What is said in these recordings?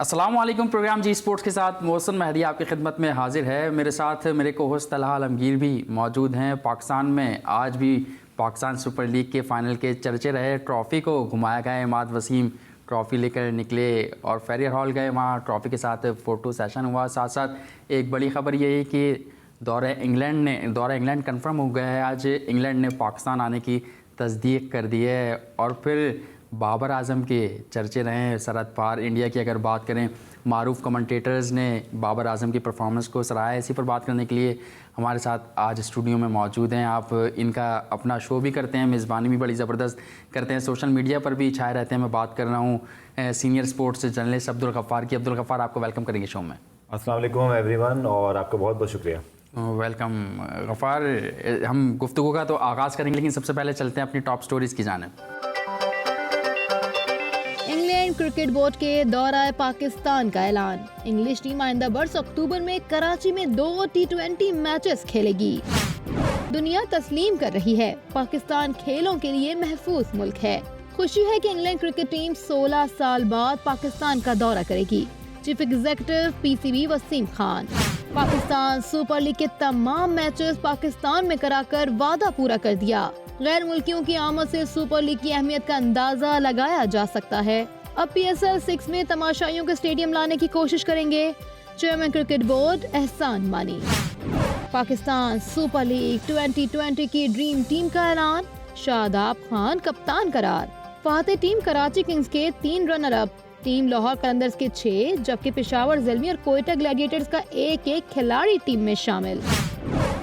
अस्सलाम वालेकुम। प्रोग्राम जी स्पोर्ट्स के साथ मोहसिन मेहदी आपकी खिदमत में हाजिर है। मेरे साथ मेरे को होस्ट तलहा आलमगीर भी मौजूद हैं। पाकिस्तान में आज भी पाकिस्तान सुपर लीग के फ़ाइनल के चर्चे रहे। ट्रॉफ़ी को घुमाया गया। इमाद वसीम ट्रॉफ़ी लेकर निकले और फेरियर हॉल गए। वहाँ ट्रॉफ़ी के साथ फ़ोटो सेशन हुआ। साथ साथ एक बड़ी ख़बर ये है कि दौरा इंग्लैंड कन्फर्म हो गया है। आज इंग्लैंड ने पाकिस्तान आने की तस्दीक कर दी है। और फिर बाबर आजम के चर्चे रहे हैं सरहद पार इंडिया की। अगर बात करें, मारूफ कमेंटेटर्स ने बाबर आजम की परफॉर्मेंस को सराहा। इसी पर बात करने के लिए हमारे साथ आज स्टूडियो में मौजूद हैं। आप इनका अपना शो भी करते हैं, मेज़बानी भी बड़ी ज़बरदस्त करते हैं, सोशल मीडिया पर भी छाए रहते हैं। मैं बात कर रहा हूँ senior sports journalist Abdul Ghaffar की। अब्दुल गफ़ार, आपको वेलकम करेंगे शो में। अस्सलाम वालेकुम एवरीवन, और आपका बहुत बहुत शुक्रिया। वेलकम गफ़ार। हम गुफ्तगू का तो आगाज़ करेंगे, लेकिन सबसे पहले चलते हैं अपनी टॉप स्टोरीज़ की जानिब। इंग्लैंड क्रिकेट बोर्ड के दौरा पाकिस्तान का ऐलान। इंग्लिश टीम आइंदा बरस अक्टूबर में कराची में 2 T20 मैचेस खेलेगी। दुनिया तस्लीम कर रही है, पाकिस्तान खेलों के लिए महफूज मुल्क है। खुशी है कि इंग्लैंड क्रिकेट टीम 16 साल बाद पाकिस्तान का दौरा करेगी। Chief executive PCB Wasim Khan. Pakistan super league के तमाम मैचेस पाकिस्तान में कराकर वादा पूरा कर दिया। गैर मुल्कियों की आमद से सुपर लीग की अहमियत का अंदाजा लगाया जा सकता है। अब PSL 6 में तमाशाइयों के स्टेडियम लाने की कोशिश करेंगे चेयरमैन क्रिकेट बोर्ड एहसान मानी। पाकिस्तान सुपर लीग 2020 की ड्रीम टीम का ऐलान। शादाब खान कप्तान करार। फाते टीम कराची किंग्स के 3 runner up. Team Lahore Qalandars के 6, जबकि पेशावर ज़ल्मी और कोयटा ग्लैडिएटर्स का एक खिलाड़ी टीम में शामिल।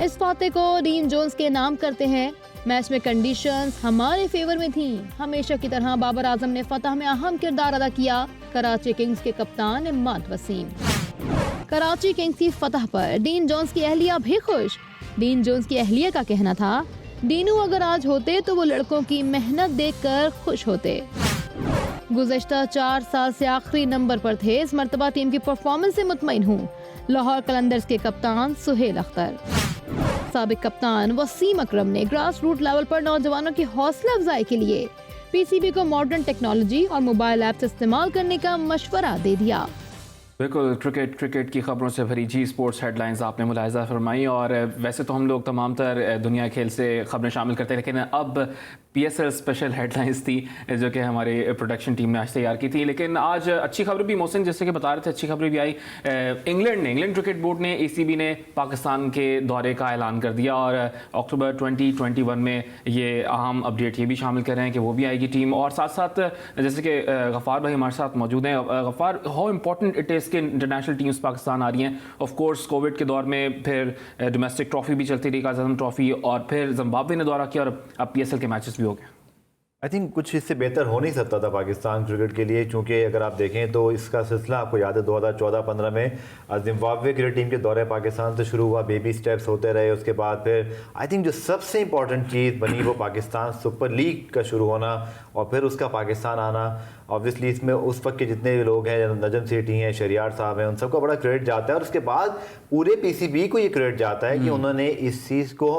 इस फाते को डीन जोन्स के नाम करते हैं। मैच में कंडीशंस हमारे फेवर में थीं। हमेशा की तरह बाबर आजम ने फतह में अहम किरदार अदा किया। कराची किंग्स के कप्तान इमाद वसीम। कराची किंग्स की फतह पर डीन जोन्स की अहलिया भी खुश। डीन जोन्स की अहलिया का कहना था, डीनू अगर आज होते तो वो लड़कों की मेहनत देखकर खुश होते। गुज़श्ता 4 साल से आखिरी नंबर पर थे। इस मर्तबा टीम की परफॉर्मेंस से मुतमईन हूँ। लाहौर कलंदर्स के कप्तान सुहेल अख्तर। साबिक कप्तान वसीम अकरम ने ग्रास रूट लेवल पर नौजवानों की हौसला अफजाई के लिए PCB को मॉडर्न टेक्नोलॉजी और मोबाइल ऐप्स इस्तेमाल करने का मशवरा दे दिया। बिल्कुल, क्रिकेट की ख़बरों से भरी जी स्पोर्ट्स हेडलाइंस आपने मुलाहिज़ा फरमाई। और वैसे तो हम लोग तमाम तर दुनिया खेल से ख़बरें शामिल करते हैं, लेकिन अब PSL स्पेशल हेडलाइंस थी जो कि हमारी प्रोडक्शन टीम ने आज तैयार की थी। लेकिन आज अच्छी खबर भी, मोहसिन जैसे कि बता रहे थे, अच्छी खबर भी आई। इंग्लैंड क्रिकेट बोर्ड ने, ACB ने पाकिस्तान के दौरे का ऐलान कर दिया और अक्टूबर 2021 में ये अहम अपडेट ये भी शामिल कर रहे हैं कि वो भी आएगी टीम। और साथ साथ जैसे कि गफ़ार भाई हमारे साथ मौजूद हैं। Ghaffar, how important it is कि इंटरनेशनल टीम्स पाकिस्तान आ रही हैं। ऑफ कोर्स कोविड के दौर में फिर डोमेस्टिक ट्रॉफी भी चलती रही, काज़ी आज़म ट्रॉफी, और फिर जिम्बाब्वे ने दौरा किया, और अब PSL के मैचेस भी हो गए। आई थिंक कुछ इससे बेहतर हो नहीं सकता था पाकिस्तान क्रिकेट के लिए, क्योंकि अगर आप देखें तो इसका सिलसिला आपको याद है 2014-15 में जिम्बाब्वे क्रिकेट टीम के दौरे पाकिस्तान से शुरू हुआ। बेबी स्टेप्स होते रहे। उसके बाद फिर आई थिंक जो सबसे इंपॉर्टेंट चीज़ बनी वो पाकिस्तान सुपर लीग का शुरू होना और फिर उसका पाकिस्तान आना। ऑब्वियसली इसमें उस वक्त के जितने भी लोग हैं, नजम सेठी हैं, शरियार साहब हैं, उन सबका बड़ा क्रेडिट जाता है। और उसके बाद पूरे PCB को ये क्रेडिट जाता है कि उन्होंने इस चीज़ को,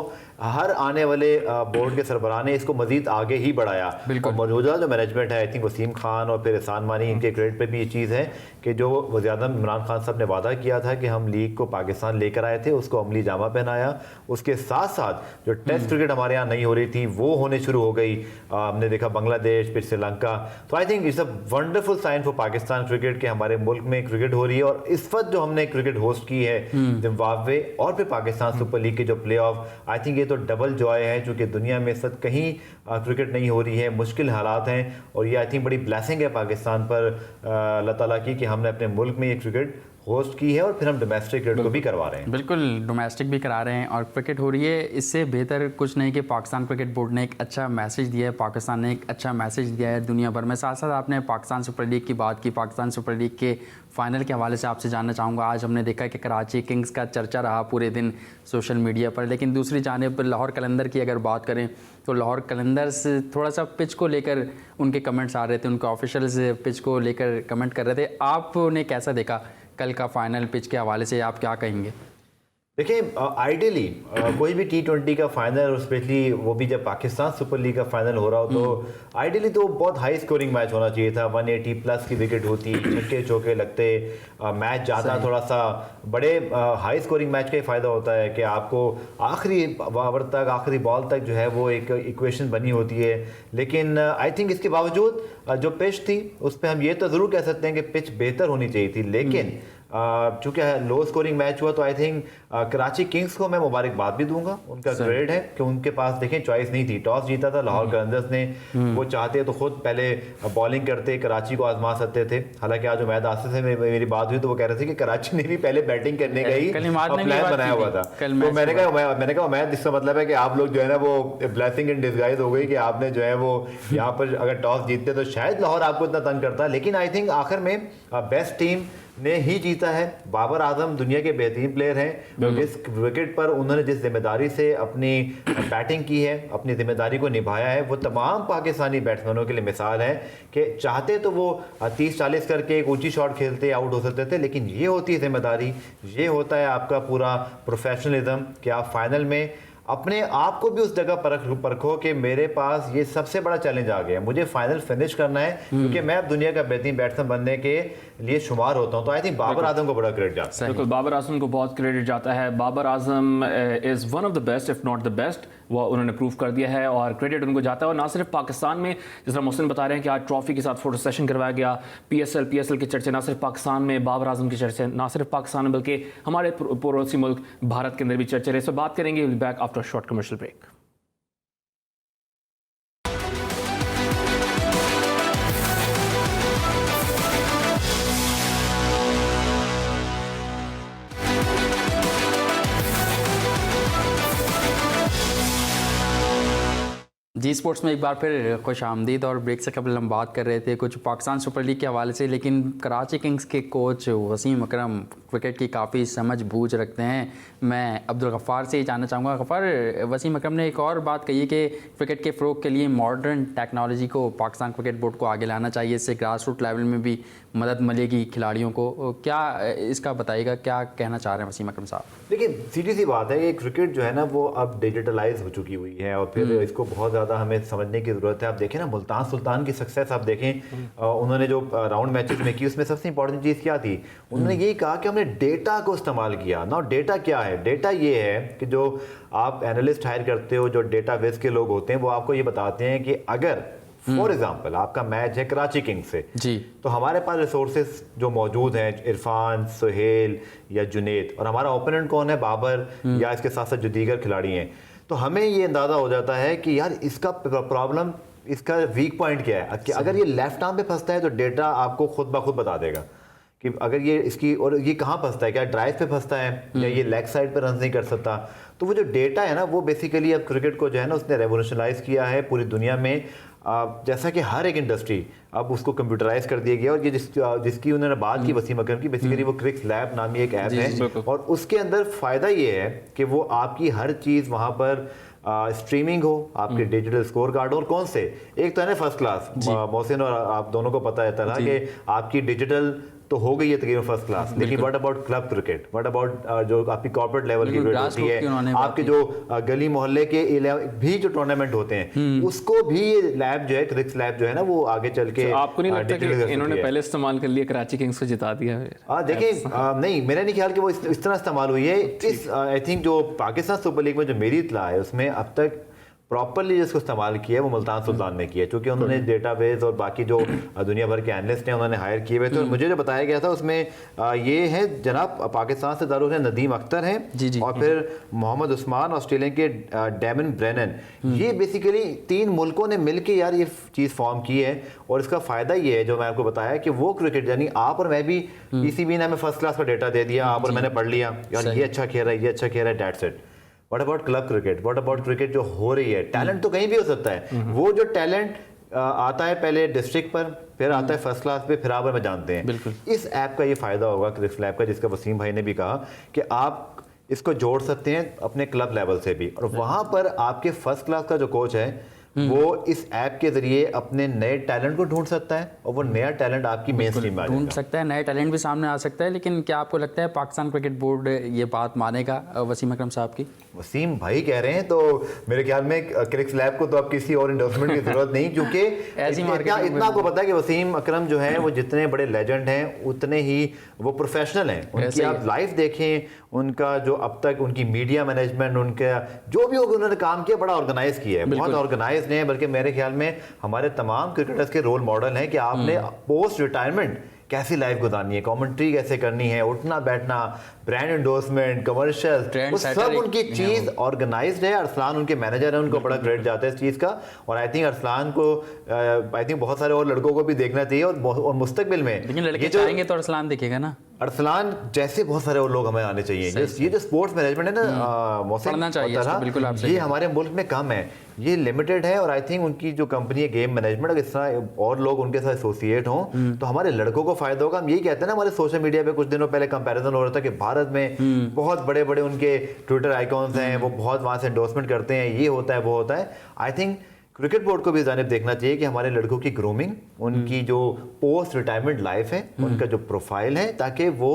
हर आने वाले बोर्ड के सरबराह ने इसको मजीद आगे ही बढ़ाया। और मौजूदा जो मैनेजमेंट है, आई थिंक वसीम खान और फिर एहसान मानी, इनके क्रेडिट पे भी ये चीज़ है कि जो वज़ीर-ए-आज़म इमरान खान साहब ने वादा किया था कि हम लीग को पाकिस्तान लेकर आए थे, उसको अमली जामा पहनाया। उसके साथ साथ जो टेस्ट क्रिकेट हमारे यहाँ नहीं हो रही थी वो होने शुरू हो गई। हमने देखा बांग्लादेश, फिर श्रीलंका। तो I think it's a wonderful sign for Pakistan cricket के हमारे मुल्क में क्रिकेट हो रही है। और इस वक्त जो हमने क्रिकेट होस्ट की है, जिम्बाब्वे और फिर पाकिस्तान सुपर लीग के जो प्ले ऑफ, आई थिंक ये तो डबल जॉय है, क्योंकि दुनिया में इस वक्त कहीं क्रिकेट नहीं हो रही है, मुश्किल हालात हैं। और ये आई थिंक बड़ी ब्लेसिंग है पाकिस्तान पर अल्लाह ताला की कि हमने अपने मुल्क में ये क्रिकेट होस्ट की है और फिर हम डोमेस्टिक क्रिकेट को भी करवा रहे हैं। बिल्कुल, डोमेस्टिक भी करा रहे हैं और क्रिकेट हो रही है। इससे बेहतर कुछ नहीं कि पाकिस्तान क्रिकेट बोर्ड ने एक अच्छा मैसेज दिया है, पाकिस्तान ने एक अच्छा मैसेज दिया है दुनिया भर में। साथ साथ आपने पाकिस्तान सुपर लीग की बात की। पाकिस्तान सुपर लीग के फाइनल के हवाले से आपसे जानना चाहूँगा। आज हमने देखा कि कराची किंग्स का चर्चा रहा पूरे दिन सोशल मीडिया पर, लेकिन दूसरी जानिब लाहौर कलंदर की अगर बात करें तो लाहौर कलंदर्स थोड़ा सा पिच को लेकर उनके कमेंट्स आ रहे थे, उनके ऑफिशियल्स पिच को लेकर कमेंट कर रहे थे। आपने कैसा देखा कल का फाइनल पिच के हवाले से, आप क्या कहेंगे? देखिए आइडियली कोई भी T20 का फाइनल, और स्पेशली वो भी जब पाकिस्तान सुपर लीग का फाइनल हो रहा हो, तो आइडियली तो बहुत हाई स्कोरिंग मैच होना चाहिए था। 180 प्लस की विकेट होती, छक्के चौके लगते, मैच जाता थोड़ा सा बड़े हाई स्कोरिंग मैच का ही फायदा होता है कि आपको आखिरी ओवर तक, आखिरी बॉल तक जो है वो एक इक्वेशन बनी होती है। लेकिन आई थिंक इसके बावजूद जो पिच थी उस पर हम ये तो ज़रूर कह सकते हैं कि पिच बेहतर होनी चाहिए थी। लेकिन चूंकि लो स्कोरिंग मैच हुआ तो आई थिंक कराची किंग्स को मैं मुबारकबाद भी दूंगा, उनका क्रेडिट है कि उनके पास देखें चॉइस नहीं थी। टॉस जीता था लाहौर कलंदर्स ने, वो चाहते तो खुद पहले बॉलिंग करते, कराची को आजमा सकते थे। हालांकि आज उमैद आसिफ से मेरी बात हुई तो वो कह रहे थे कि कराची ने भी पहले बैटिंग करने का ही प्लान बनाया हुआ था। तो मैंने कहा उमैद, इसका मतलब है कि आप लोग जो है ना वो ब्लेसिंग इन डिस्गाइज हो गई कि आपने जो है वो यहाँ पर अगर टॉस जीतते तो शायद लाहौर आपको इतना तंग करता। लेकिन आई थिंक आखिर में बेस्ट टीम ने ही जीता है। बाबर आजम दुनिया के बेहतरीन प्लेयर हैं, जिस विकेट पर उन्होंने जिस जिम्मेदारी से अपनी बैटिंग की है, अपनी जिम्मेदारी को निभाया है, वो तमाम पाकिस्तानी बैट्समैनों के लिए मिसाल है कि चाहते तो वो 30-40 करके एक ऊंची शॉट खेलते, आउट हो सकते थे। लेकिन ये होती है जिम्मेदारी, ये होता है आपका पूरा प्रोफेशनलिज्म कि आप फाइनल में अपने आप को भी उस जगह परखो कि मेरे पास ये सबसे बड़ा चैलेंज आ गया, मुझे फाइनल फिनिश करना है, क्योंकि मैं अब दुनिया का बेहतरीन बैट्समैन बनने के लिए शुमार होता हूं। तो आई थिंक बाबर आजम को बड़ा क्रेडिट जाता है। बिल्कुल, बाबर आजम को बहुत क्रेडिट जाता है। Babar Azam is one of the best if not the best, वो उन्होंने प्रूव कर दिया है और क्रेडिट उनको जाता है। और ना सिर्फ पाकिस्तान में, जिस तरह मोहसिन बता रहे हैं कि आज ट्रॉफी के साथ फोटो सेशन करवाया गया, PSL के चर्चे ना सिर्फ पाकिस्तान में, बाबर आजम के चर्चे ना सिर्फ पाकिस्तान में बल्कि हमारे पड़ोसी मुल्क भारत के अंदर भी चर्चे रहे। सो बात करेंगे back after short commercial break. Zee Sports में एक बार फिर खुश आमदीद। और ब्रेक से कबल हम बात कर रहे थे कुछ पाकिस्तान सुपर लीग के हवाले से, लेकिन कराची किंग्स के कोच वसीम अकरम क्रिकेट की काफ़ी समझ बूझ रखते हैं। मैं अब्दुल गफ़ार से ही जानना चाहूँगा, गफ़ार, वसीम अकरम ने एक और बात कही है कि क्रिकेट के फ़रोग के लिए मॉडर्न टेक्नोलॉजी को पाकिस्तान क्रिकेट बोर्ड को आगे लाना चाहिए, इससे ग्रास रूट लेवल में भी मदद मिलेगी खिलाड़ियों को। क्या इसका बताइएगा, क्या कहना चाह रहे हैं वसीम अकरम साहब? देखिए सीधी सी बात है कि क्रिकेट जो है ना वो अब डिजिटलाइज हो चुकी हुई है और फिर इसको बहुत ज़्यादा हमें समझने की ज़रूरत है। आप देखें ना मुल्तान सुल्तान की सक्सेस आप देखें, उन्होंने जो राउंड मैचेस में की उसमें सबसे इंपॉर्टेंट चीज़ क्या थी, उन्होंने यही कहा कि हमने डेटा को इस्तेमाल किया। ना डेटा क्या है, डेटा ये है कि जो आप एनालिस्ट हायर करते हो, जो डेटा बेस के लोग होते हैं, वो आपको ये बताते हैं कि अगर फॉर एग्जाम्पल आपका मैच है कराची किंग्स से जी, तो हमारे पास रिसोर्सेज जो मौजूद हैं, इरफान, सुहेल या जुनेद, और हमारा ओपोनेंट कौन है, बाबर या इसके साथ साथ जो दीगर खिलाड़ी हैं, तो हमें ये अंदाज़ा हो जाता है कि यार इसका प्रॉब्लम, इसका वीक पॉइंट क्या है। कि अगर ये लेफ्ट आर्म पे फंसता है तो डेटा आपको खुद ब खुद बता देगा कि अगर ये इसकी, और ये कहाँ फंसता है, क्या ड्राइव पे फंसता है या ये लेग साइड पे रन नहीं कर सकता। तो वो जो डेटा है ना वो बेसिकली अब क्रिकेट को जो है ना उसने रेवोल्यूशनलाइज किया है पूरी दुनिया में। जैसा कि हर एक इंडस्ट्री अब उसको कंप्यूटराइज कर दिया गया। और ये जिसकी उन्होंने बात की वसीम अकरम की, बेसिकली वो क्रिक्स लैब नामी एक ऐप है और उसके अंदर फ़ायदा ये है कि वो आपकी हर चीज़ वहाँ पर स्ट्रीमिंग हो, आपके डिजिटल स्कोर कार्ड, और कौन से, एक तो है ना फर्स्ट क्लास, मोहसिन और आप दोनों को पता है तरह कि आपकी डिजिटल तो हो गई है तकरीबन फर्स्ट क्लास, लेकिन what about club cricket, what about जो आपकी कॉर्पोरेट लेवल की क्रिकेट होती है, आपके जो गली मोहल्ले के भी जो टूर्नामेंट होते हैं उसको भी लैब जो है, क्रिक्स लैब जो है ना वो आगे चल के, आपको नहीं लगता कि इन्होंने पहले इस्तेमाल कर लिया, कराची किंग्स को जिता दिया? देखिए नहीं, मेरा नहीं ख्याल कि वो इस तरह इस्तेमाल हुई है। इस आई थिंक जो पाकिस्तान सुपर लीग में जो मेरी इत्तला है उसमें अब तक प्रॉपरली जिसको इस्तेमाल किया है वो मुल्तान सुल्तान ने किया है, क्योंकि उन्होंने डेटाबेस और बाकी जो दुनिया भर के एनालिस्ट हैं उन्होंने हायर किए हुए थे। और मुझे जो बताया गया था उसमें ये है जनाब पाकिस्तान से दारुल हैं नदीम अख्तर हैं और फिर मोहम्मद उस्मान ऑस्ट्रेलिया के डेमन ब्रेनन, ये बेसिकली 3 मुल्कों ने मिलकर यार ये चीज़ फॉर्म की है। और इसका फ़ायदा ये है जो मैं आपको बताया कि वो क्रिकेट, यानी आप और मैं भी PCB ने हमें फर्स्ट क्लास का डेटा दे दिया, आप और मैंने पढ़ लिया यार ये अच्छा खेल रहा है, ये अच्छा खेल रहा है, that's it. What about club cricket, what about cricket जो हो रही है, टैलेंट तो कहीं भी हो सकता है, वो जो टैलेंट आता है पहले डिस्ट्रिक्ट पर, फिर आता है फर्स्ट क्लास पे, फिर आप में जानते हैं। इस ऐप का ये फायदा होगा क्रिक्स लैब का, जिसका वसीम भाई ने भी कहा कि आप इसको जोड़ सकते हैं अपने क्लब लेवल से भी, और वहां पर आपके फर्स्ट क्लास का जो कोच है वो इस ऐप के जरिए अपने नए टैलेंट को ढूंढ सकता है और वो नया टैलेंट आपकी मेन स्ट्रीम में आ ढूंढ जाएगा। सकता है, नए टैलेंट भी सामने आ सकता है। लेकिन क्या आपको लगता है पाकिस्तान क्रिकेट बोर्ड ये बात मानेगा वसीम अकरम साहब की? वसीम भाई कह रहे हैं तो मेरे ख्याल में क्रिक्स लैब को तो अब किसी और इंडोर्समेंट की जरूरत नहीं, क्योंकि ऐसी इतना आपको पता है कि वसीम अकरम जो है वो जितने बड़े लेजेंड हैं उतने ही वो प्रोफेशनल हैं। उनकी आप लाइफ देखें, उनका जो अब तक उनकी मीडिया मैनेजमेंट, उनका जो भी उन्होंने काम किया बड़ा ऑर्गेनाइज किया है, बहुत ऑर्गेनाइज है। बल्कि मेरे ख्याल में हमारे तमाम क्रिकेटर्स के रोल मॉडल हैं कि आपने पोस्ट रिटायरमेंट कैसी लाइफ गुजारनी है, कमेंट्री कैसे करनी है, उठना बैठना, ब्रांड एंडोर्समेंट, कमर्शियल, वो सब उनकी चीज ऑर्गेनाइज्ड है। अरसलान उनके मैनेजर है, उनको बड़ा क्रेडिट जाता है इस चीज का। और आई थिंक अरसलान को आई थिंक बहुत सारे और लड़कों को भी देखना चाहिए और मुस्तकबिल में, लेकिन लड़के चाहेंगे तो अरसलान दिखेगा ना। अरसलान जैसे बहुत सारे और लोग हमें आने चाहिए। ये जो स्पोर्ट्स मैनेजमेंट है ना मोहसिन, पढ़ना चाहिए इसको, बिल्कुल आपसे ये हमारे मुल्क में कम है, ये लिमिटेड है। और आई थिंक उनकी जो कंपनी है गेम मैनेजमेंट, अगर इस तरह और लोग उनके साथ एसोसिएट हों तो हमारे लड़कों को फायदा होगा। हम यही कहते हैं ना, हमारे सोशल मीडिया पे कुछ दिनों पहले कंपैरिजन हो रहा था कि भारत में बहुत बड़े बड़े उनके ट्विटर आइकॉन्स हैं, वो बहुत वहां से एंडोर्समेंट करते हैं, ये होता है वो होता है। आई थिंक क्रिकेट बोर्ड को भी जानिब देखना चाहिए कि हमारे लड़कों की ग्रूमिंग, उनकी जो पोस्ट रिटायरमेंट लाइफ है, उनका जो प्रोफाइल है, ताकि वो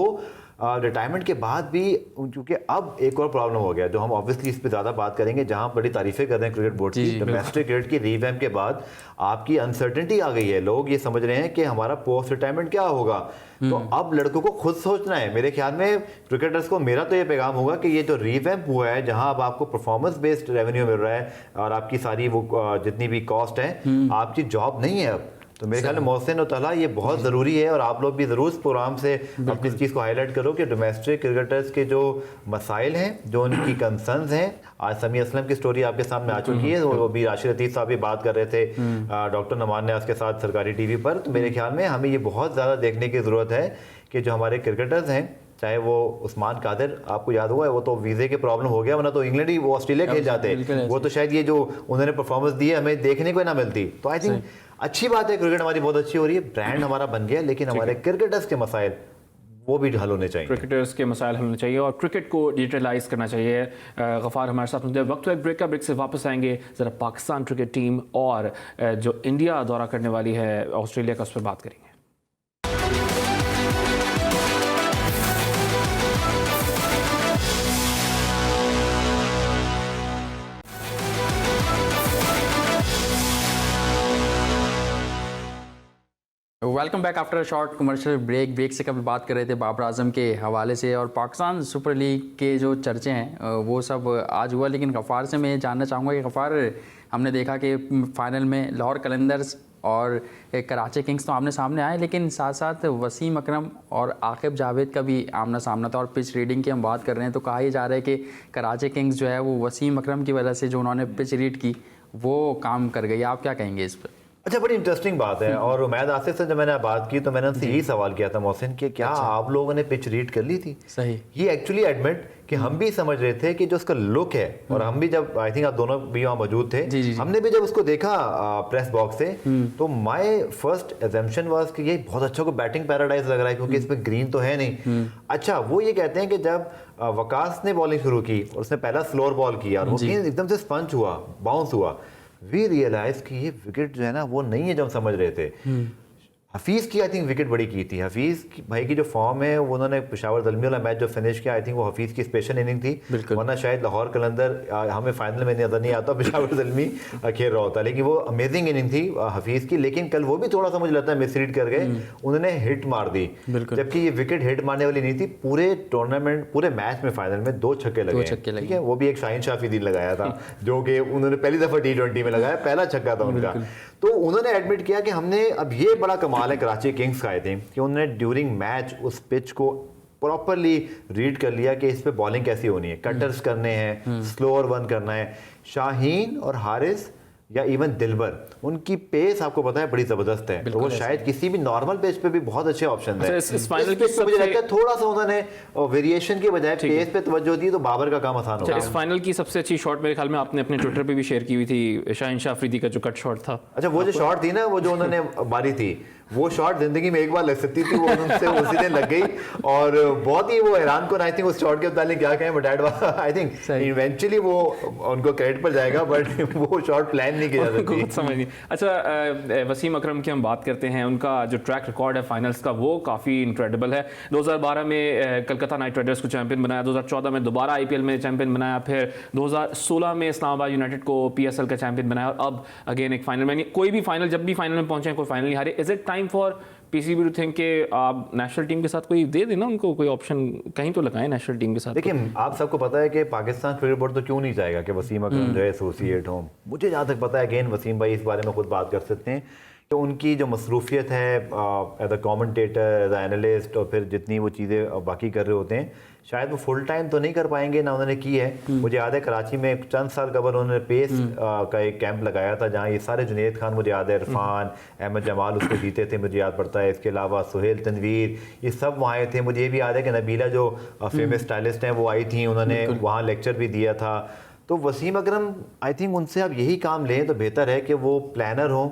रिटायरमेंट के बाद भी, क्योंकि अब एक और प्रॉब्लम हो गया जो हम ऑब्वियसली इस पे ज़्यादा बात करेंगे, जहां बड़ी तारीफें कर रहे हैं क्रिकेट बोर्ड की, डोमेस्टिक क्रिकेट की रीवैम्प के बाद आपकी अनसर्टेनिटी आ गई है। लोग ये समझ रहे हैं कि हमारा पोस्ट रिटायरमेंट क्या होगा, तो अब लड़कों को खुद सोचना है। मेरे ख्याल में क्रिकेटर्स को मेरा तो ये पैगाम होगा कि ये जो रीवैम्प हुआ है, जहां अब आपको परफॉर्मेंस बेस्ड रेवेन्यू मिल रहा है और आपकी सारी वो जितनी भी कॉस्ट है, आपकी जॉब नहीं है अब, तो मेरे ख्याल में मोहसिन और तला ये बहुत ज़रूरी है। और आप लोग भी ज़रूर इस प्रोग्राम से अपनी इस चीज़ को हाईलाइट करो कि डोमेस्टिक क्रिकेटर्स के जो मसाइल हैं, जो उनकी कंसर्न्स हैं, आज समी असलम की स्टोरी आपके सामने आ चुकी है, वो भी राशिद अतीफ साहब भी बात कर रहे थे, डॉक्टर नमान ने उसके साथ सरकारी टीवी पर। तो मेरे ख्याल में हमें ये बहुत ज़्यादा देखने की ज़रूरत है कि जो हमारे क्रिकेटर्स हैं, चाहे वो उस्मान कादिर, आपको याद होगा वो तो वीज़े के प्रॉब्लम हो गया, वरना तो इंग्लैंड ही वो ऑस्ट्रेलिया खेल जाते, वो तो शायद ये जो उन्होंने परफॉर्मेंस दी है हमें देखने को ना मिलती। तो आई थिंक अच्छी बात है, क्रिकेट हमारी बहुत अच्छी हो रही है, ब्रांड हमारा बन गया, लेकिन हमारे क्रिकेटर्स के मसाइल वो भी हल होने चाहिए। क्रिकेटर्स के मसाइल हल होने चाहिए और क्रिकेट को डिजिटलाइज करना चाहिए। गफ़ार हमारे साथ होते हैं, वक्त एक ब्रेक का, ब्रेक से वापस आएंगे, ज़रा पाकिस्तान क्रिकेट टीम और जो इंडिया दौरा करने वाली है ऑस्ट्रेलिया का, उस पर बात करेंगे। Welcome back after a short commercial break से कभी बात कर रहे थे बाबर आजम के हवाले से और पाकिस्तान सुपर लीग के जो चर्चे हैं वो सब आज हुआ। लेकिन गफ़ार से मैं जानना चाहूँगा कि गफ़ार, हमने देखा कि फाइनल में लाहौर कलंदर्स और कराची किंग्स तो आमने सामने आए, लेकिन साथ साथ वसीम अकरम और आकिब जावेद का भी आमना सामना था। और पिच रीडिंग की हम बात कर रहे हैं तो कहा ही जा रहा है कि कराची किंग्स जो है वो वसीम अकरम की वजह से जो उन्होंने पिच रीड की वो काम कर गई। आप क्या कहेंगे इस पर? अच्छा, बड़ी इंटरेस्टिंग बात है। और उमैद आसिफ से जब मैंने बात की तो मैंने उनसे यही सवाल किया था मोहसिन कि क्या आप लोगों ने पिच रीड कर ली थी? सही। ये एक्चुअली एडमिट कि हम भी समझ रहे थे कि जो उसका लुक है, और हम भी जब, आई थिंक आप दोनों भी वहाँ मौजूद थे, हमने भी जब उसको देखा प्रेस बॉक्स से, तो माय फर्स्ट एजम्पशन वाज कि ये बहुत अच्छा को बैटिंग पैराडाइज लग रहा है, क्योंकि इसमें ग्रीन तो है नहीं। अच्छा, वो ये कहते हैं कि जब वकास ने बॉलिंग शुरू की और उसने पहला स्लोअर बॉल किया और वो एकदम से स्पंच हुआ, बाउंस हुआ, वी रियलाइज कि ये विकेट जो है ना वो नहीं है जो हम समझ रहे थे। हफीज़ की आई थिंक विकेट बड़ी की थी। हफीज़ भाई की जो फॉर्म है, वो उन्होंने पेशावर ज़ल्मी वाला मैच जो फिनिश किया, आई थिंक वो हफीज़ की स्पेशल इनिंग थी, वरना शायद लाहौर कलंदर हमें फाइनल में नजर नहीं आता, पेशावर ज़ल्मी खेल रहा होता। लेकिन वो अमेजिंग इनिंग थी हफीज़ की। लेकिन कल वो भी थोड़ा सा मुझे लगता है मिसरीड कर गए, उन्होंने हिट मार दी, जबकि ये विकेट हिट मारने वाली नहीं थी। पूरे टूर्नामेंट, पूरे मैच में फाइनल में 2 छक्के लगे, ठीक है, वो भी एक शाहीन शाफी लगाया था जो कि उन्होंने पहली दफ़ा T20 में लगाया, पहला छक्का था उनका। तो उन्होंने एडमिट किया कि हमने, अब ये बड़ा कमाल है कराची किंग्स का, आई थिंक कि उन्होंने ड्यूरिंग मैच उस पिच को प्रॉपरली रीड कर लिया कि इस पे बॉलिंग कैसी होनी है, कटर्स करने हैं, स्लोअर वन करना है। शाहीन और हारिस या इवन दिलबर, उनकी पेस आपको पता है बड़ी जबरदस्त है, तो वो शायद किसी भी नॉर्मल पेस पे भी बहुत अच्छे ऑप्शन है। इस फाइनल पे मुझे लगता है थोड़ा सा उन्होंने वेरिएशन के बजाय पेस पे तवज्जो दी तो बाबर का काम आसान होगा। इस फाइनल की सबसे अच्छी शॉट मेरे ख्याल में आपने अपने ट्विटर पे भी शेयर की हुई थी, शाहीन शाह अफरीदी का जो कट शॉट था। अच्छा, वो जो शॉट थी ना, वो जो उन्होंने मारी थी, वो शॉट जिंदगी में एक बार लग सकती थी, वो उनसे उसी दिन लग गई और बहुत ही वो हैरान को आई थिंक उस शॉट के मुताबिक क्या कहें, बट आई थिंक इवेंचुअली वो उनको क्रेडिट पर जाएगा, बट वो शॉट प्लान नहीं किया जा सकती। समझ नहीं। अच्छा, वसीम अकरम की हम बात करते हैं, उनका जो ट्रैक रिकॉर्ड है फाइनल्स का वो काफ़ी इनक्रेडिबल है। 2012 में कलकत्ता नाइट राइडर्स को चैंपियन बनाया, 2014 में दोबारा आईपीएल में चैंपियन बनाया, फिर 2016 में इस्लामाबाद यूनाइटेड को पीएसएल का चैंपियन बनाया और अब अगेन एक फाइनल में। कोई भी फाइनल, जब भी फाइनल में पहुंचे कोई फाइनल नहीं हारे। Is it time for PCB to think कि आप नेशनल टीम के साथ कोई दे देना उनको, कोई ऑप्शन कहीं तो लगाएं नेशनल टीम के साथ? देखिए, आप सबको पता है कि पाकिस्तान क्रिकेट बोर्ड तो क्यों नहीं चाहेगा कि वसीम अकरम जो है एसोसिएट हो। मुझे जहाँ तक पता है, अगेन वसीम भाई इस बारे में खुद बात कर सकते हैं, तो उनकी जो मसरूफियत है as a commentator, as a analyst, और फिर जितनी वो चीज़ें बाकी कर रहे होते हैं, शायद वो फुल टाइम तो नहीं कर पाएंगे, ना उन्होंने की है। मुझे याद है कराची में चंद साल कबल उन्होंने पेस का एक कैंप लगाया था, जहाँ ये सारे जुनैद खान, मुझे याद है, इरफान, अहमद जमाल उसको जीते थे, मुझे याद पड़ता है। इसके अलावा सुहेल तनवीर, ये सब वहाँ आए थे। मुझे ये भी याद है कि नबीला जो फेमस स्टाइलिस्ट हैं वो आई थी, उन्होंने वहाँ लेक्चर भी दिया था। तो वसीम अकरम, आई थिंक उनसे आप यही काम लें तो बेहतर है कि वो प्लानर हों,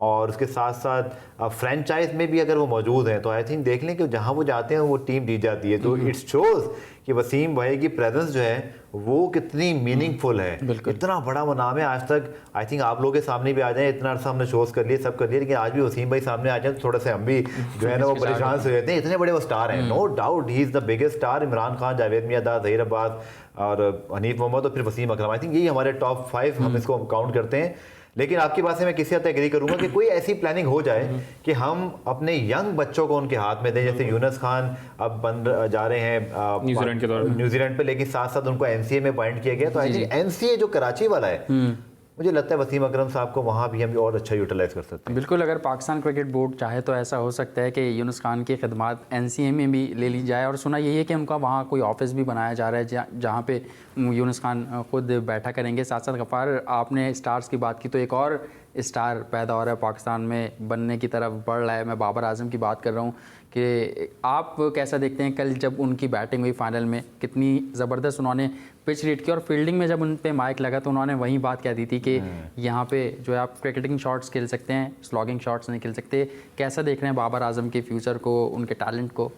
और उसके साथ साथ फ्रेंचाइज में भी अगर वो मौजूद हैं तो आई थिंक देख लें कि जहां वो जाते हैं वो टीम जीत जाती है। तो इट्स शोज कि वसीम भाई की प्रेजेंस जो है वो कितनी मीनिंगफुल है। इतना बड़ा वो नाम है, आज तक आई थिंक आप लोगों के सामने भी आ जाए, इतना अर्सा हमने शोज कर लिए, सब कर लिए, लेकिन आज भी वसीम भाई सामने आ जाए तो थोड़ा सा हम भी जो है ना वो परेशान से रहते हैं। इतने बड़े वो स्टार हैं, no doubt he is the biggest star. Imran Khan, Javed Miandad, Zaheer Abbas और हनीफ मोहम्मद और फिर वसीम अकरम, आई थिंक यही हमारे टॉप 5 हम इसको काउंट करते हैं। लेकिन आपकी बात से मैं किसी हद तक एग्री करूंगा कि कोई ऐसी प्लानिंग हो जाए कि हम अपने यंग बच्चों को उनके हाथ में दें, जैसे यूनुस खान अब बन जा रहे हैं न्यूजीलैंड पे, लेकिन साथ साथ उनको एनसीए में पॉइंट किया गया। तो आई थिंक एनसीए जो कराची वाला है, मुझे लगता है वसीम अकरम साहब को वहाँ भी हम और अच्छा यूटिलाइज कर सकते हैं। बिल्कुल, अगर पाकिस्तान क्रिकेट बोर्ड चाहे तो ऐसा हो सकता है कि यूनुस खान की खिदमात एनसीए में भी ले ली जाए। और सुना यही है कि उनका वहाँ कोई ऑफिस भी बनाया जा रहा है जहाँ पे यूनुस खान खुद बैठा करेंगे। साथ साथ गफ़ार, आपने स्टार्स की बात की, तो एक और स्टार पैदा हो रहा है पाकिस्तान में, बनने की तरफ बढ़ रहा है। मैं बाबर आजम की बात कर रहा हूँ कि आप कैसा देखते हैं? कल जब उनकी बैटिंग हुई फाइनल में, कितनी ज़बरदस्त उन्होंने पिच रीड की, और फील्डिंग में जब उन पे माइक लगा तो उन्होंने वही बात कह दी थी कि यहाँ पे जो है आप क्रिकेटिंग शॉट्स खेल सकते हैं, स्लॉगिंग शॉट्स नहीं खेल सकते। कैसा देख रहे हैं बाबर आजम के फ्यूचर को, उनके टैलेंट को?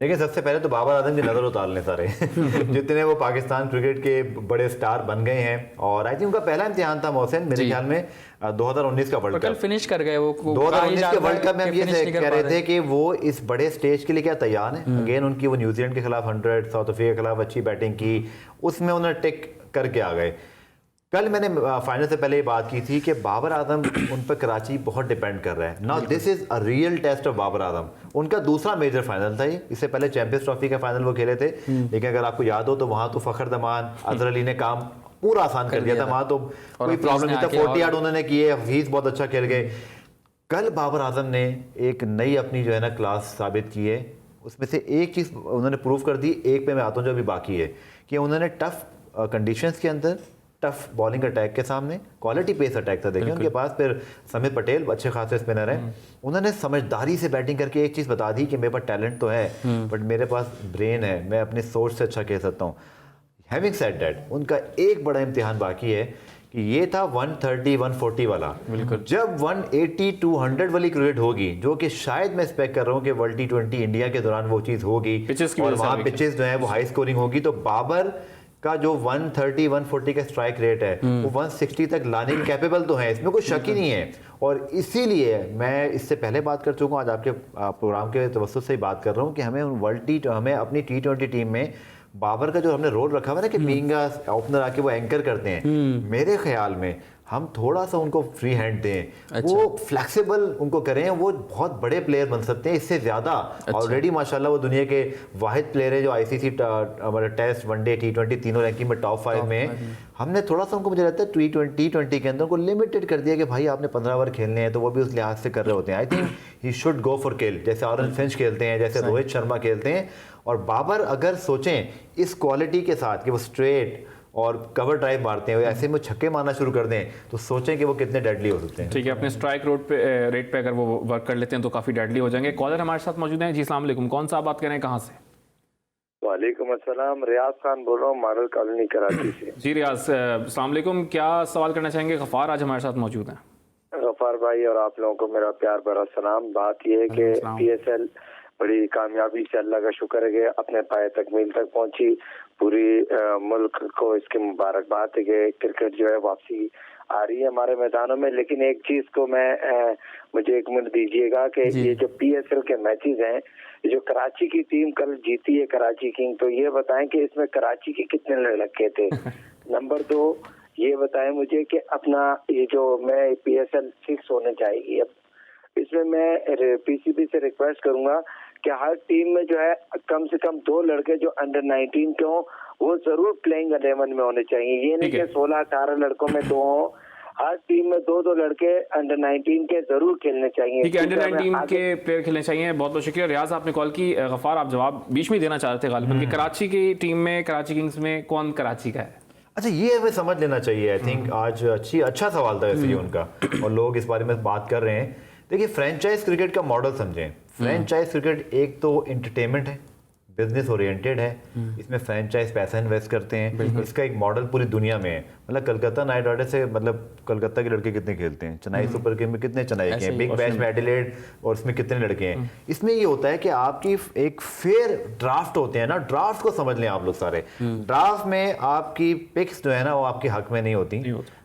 देखिए, सबसे पहले तो बाबर आजम की नज़र उतार लें सारे जितने वो पाकिस्तान क्रिकेट के बड़े स्टार बन गए हैं। और आई थिंक उनका पहला इम्तिहान था मोहसिन, मेरे ख्याल में 2019 का वर्ल्ड कप फिनिश कर गए वो। 2019 के वर्ल्ड कप में हम ये कह रहे थे कि वो इस बड़े स्टेज के लिए क्या तैयार है। अगेन उनकी वो न्यूजीलैंड के खिलाफ 100, साउथ अफ्रीका के खिलाफ अच्छी बैटिंग की, उसमें उन्होंने टिक करके आ गए। कल मैंने फाइनल से पहले ये बात की थी कि बाबर आजम उन पर कराची बहुत डिपेंड कर रहा है। Now this is a real test of Babar Azam. उनका दूसरा मेजर फाइनल था ये, इससे पहले चैंपियंस ट्रॉफी का फाइनल वो खेले थे, लेकिन अगर आपको याद हो तो वहां तो फखर दमान, अजहर अली ने काम पूरा आसान कर दिया था। वहां तो कोई प्रॉब्लम नहीं था, 40 यार्ड उन्होंने किए, हफीज बहुत अच्छा खेल गए। कल बाबर आजम ने एक नई अपनी जो है ना क्लास साबित की है। उसमें से एक चीज़ उन्होंने प्रूव कर दी, एक पे मैं आता हूँ जो अभी बाकी है, कि उन्होंने टफ कंडीशंस के अंदर, टफ बॉलिंग अटैक के सामने, क्वालिटी पेस अटैक था देखिए उनके पास, फिर समीर पटेल अच्छे खासे स्पिनर हैं, उन्होंने समझदारी से बैटिंग करके एक चीज़ बता दी कि मेरे पास टैलेंट तो है बट मेरे पास ब्रेन है, मैं अपनी सोच से अच्छा खेल सकता हूँ। हैविंग सेड दैट, उनका एक बड़ा इम्तिहान बाकी है कि ये था 130, 140 वाला। जब 180, 200 वाली क्रिकेट होगी, जो कि शायद मैं एक्सपेक्ट कर रहा हूँ कि वर्ल्ड T20 इंडिया के दौरान वो चीज़ होगी और वहाँ पिचेस जो है वो हाई स्कोरिंग होगी, तो बाबर का जो 130, 140 का स्ट्राइक रेट है वो 160 तक लाने के कैपेबल तो है, इसमें कोई शक ही नहीं है। और इसीलिए मैं इससे पहले बात कर चुका हूँ, आज आपके प्रोग्राम के तवज्जुह से ही बात कर रहा हूँ कि हमें अपनी T20 टीम में बाबर का जो हमने रोल रखा हुआ है ना कि बीइंग ओपनर आके वो एंकर करते हैं, मेरे ख्याल में हम थोड़ा सा उनको फ्री हैंड दें, वो फ्लेक्सिबल उनको करें, वो बहुत बड़े प्लेयर बन सकते हैं इससे ज़्यादा। ऑलरेडी माशाल्लाह वो दुनिया के वाहिद प्लेयर है जो आईसीसी हमारे टेस्ट, वनडे, T20 तीनों रैंकिंग में टॉप 5 में। हमने थोड़ा सा उनको, मुझे लगता है T20 के अंदर उनको लिमिटेड कर दिया कि भाई आपने 15 ओवर खेलने हैं, तो वो भी उस लिहाज से कर रहे होते हैं। I think he should go for kill, जैसे ऑरेंज फिंच खेलते हैं, जैसे रोहित शर्मा खेलते हैं। और बाबर अगर सोचें इस क्वालिटी के साथ कि वो स्ट्रेट और कवर ड्राइव मारते हैं, ऐसे में छक्के मारना शुरू कर दें, तो सोचें कि वो कितने डेडली हो सकते हैं। ठीक है, अपने स्ट्राइक रेट पे अगर वो वर्क कर लेते हैं तो काफ़ी डेडली हो जाएंगे। कॉलर हमारे साथ मौजूद हैं जी, अस्सलाम वालेकुम, कौन सा बात कर रहे हैं, कहाँ से? वालेकुम अस्सलाम, रियाज खान बोल रहा हूँ, मॉडल कॉलोनी कराची से। जी रियाज, अस्सलाम वालेकुम, क्या सवाल करना चाहेंगे? गफ़ार आज हमारे साथ मौजूद हैं। गफ़ार गफ्फार भाई और आप लोगों को मेरा प्यार भरा सलाम। बात यह है कि PSL बड़ी कामयाबी से अल्लाह का शुक्र है कि अपने पाए तकमील तक पहुंची। पूरी मुल्क को इसकी मुबारकबाद है कि क्रिकेट जो है वापसी आ रही है हमारे मैदानों में। लेकिन एक चीज को मैं मुझे एक मिनट दीजिएगा कि ये जो PSL के मैचेस हैं, जो कराची की टीम कल जीती है कराची किंग, तो ये बताएं कि इसमें कराची के कितने लड़के थे। नंबर 2 ये बताएं मुझे कि अपना ये जो मैं PSL 6 होने चाहिए, अब इसमें मैं PCB से रिक्वेस्ट करूंगा कि हर टीम में जो है कम से कम 2 लड़के जो अंडर 19 के हों वो जरूर प्लेइंग 11 में होने चाहिए। ये नहीं कि 16-18 लड़कों में 2 हों, हर टीम में 2 लड़के अंडर 19 के जरूर खेलने चाहिए। ठीक है, अंडर 19 के प्लेयर खेलने चाहिए। बहुत बहुत शुक्रिया रियाज, आपने कॉल की। गफ्फार, आप जवाब बीच में देना चाह रहे थे गालिबन कि कराची की टीम में, कराची किंग्स में कौन कराची का है? अच्छा, ये हमें समझ लेना चाहिए। आई थिंक आज अच्छा सवाल था वैसे ये उनका, और लोग इस बारे में बात कर रहे हैं। देखिए, फ्रेंचाइज क्रिकेट का मॉडल समझें। फ्रेंचाइज क्रिकेट एक तो एंटरटेनमेंट है, बिजनेस ओरिएंटेड है, इसमें फ्रेंचाइज पैसा इन्वेस्ट करते हैं। इसका एक मॉडल पूरी दुनिया में है। मतलब कलकत्ता नाइट राइडर्स से, मतलब कलकत्ता के लड़के कितने खेलते हैं, चेन्नई सुपर किंग में कितने चेन्नई के हैं, बिग बैश में एडिलेड और इसमें कितने लड़के हैं। इसमें ये होता है कि आपकी एक फेयर ड्राफ्ट होते हैं ना, ड्राफ्ट को समझ लें आप लोग सारे। ड्राफ्ट में आपकी पिक्स जो है ना वो आपके हक में नहीं होती।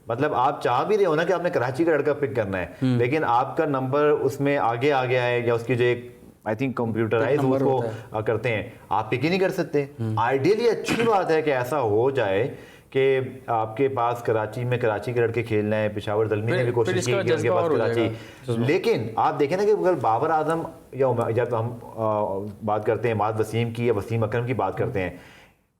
मतलब आप चाह भी रहे हो ना कि आपने कराची का लड़का पिक करना है, लेकिन आपका नंबर उसमें आगे आ गया है, या उसकी जो एक आई थिंक कंप्यूटराइज उसको करते हैं, आप पिक ही नहीं कर सकते। आइडियली अच्छी बात है कि ऐसा हो जाए कि आपके पास कराची में कराची के लड़के खेलना है। पेशावर दलमी ने भी कोशिश की कि उनके पास कराची, लेकिन आप देखें ना कि अगर बाबर आजम या जब हम बात करते हैं इमाद वसीम की या वसीम अकरम की बात करते हैं,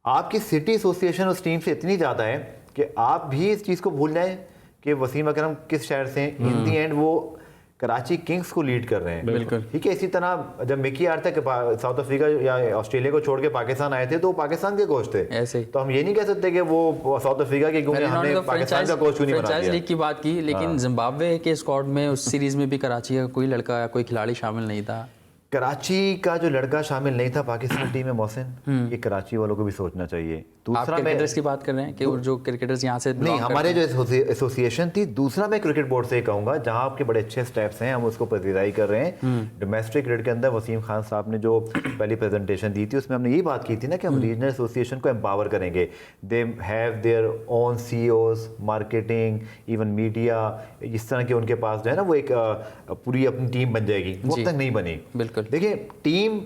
आपकी सिटी एसोसिएशन उस टीम से इतनी ज़्यादा है कि आप भी इस चीज़ को भूल जाएं कि वसीम अकरम किस शहर से हैं। इन दी एंड वो कराची किंग्स को लीड कर रहे हैं। बिल्कुल ठीक है। इसी तरह जब मिकी आर्थर साउथ अफ्रीका या ऑस्ट्रेलिया को छोड़ के पाकिस्तान आए थे तो वो पाकिस्तान के कोच थे। ऐसे ही तो हम ये नहीं कह सकते कि वो साउथ अफ्रीका के क्योंकि हमने पाकिस्तान का कोच क्यों नहीं बना दिया। फ्रेंचाइज लीग की बात की, लेकिन जिम्बाब्वे के स्क्वाड में उस सीरीज में भी कराची का कोई लड़का या कोई खिलाड़ी शामिल नहीं था। कराची का जो लड़का शामिल नहीं था पाकिस्तान टीम में, मोहसिन, ये कराची वालों को भी सोचना चाहिए। दूसरा, मैं क्रिकेटर्स की बात कर रहे हैं कि जो क्रिकेटर्स यहाँ से नहीं, हमारे जो एसोसिएशन थी। दूसरा, मैं क्रिकेट बोर्ड से कहूँगा, जहाँ आपके बड़े अच्छे स्टेप्स हैं, हम उसको पजीराई कर रहे हैं। डोमेस्टिक क्रिकेट के अंदर वसीम खान साहब ने जो पहली प्रेजेंटेशन दी थी उसमें हमने ये बात की थी ना कि हम रीजनल एसोसिएशन को एम्पावर करेंगे। They have their own CEOs, marketing, even media, इस तरह के उनके पास जो है ना वो एक पूरी अपनी टीम बन जाएगी। वो अब तक नहीं बनी। बिल्कुल। देखिए, टीम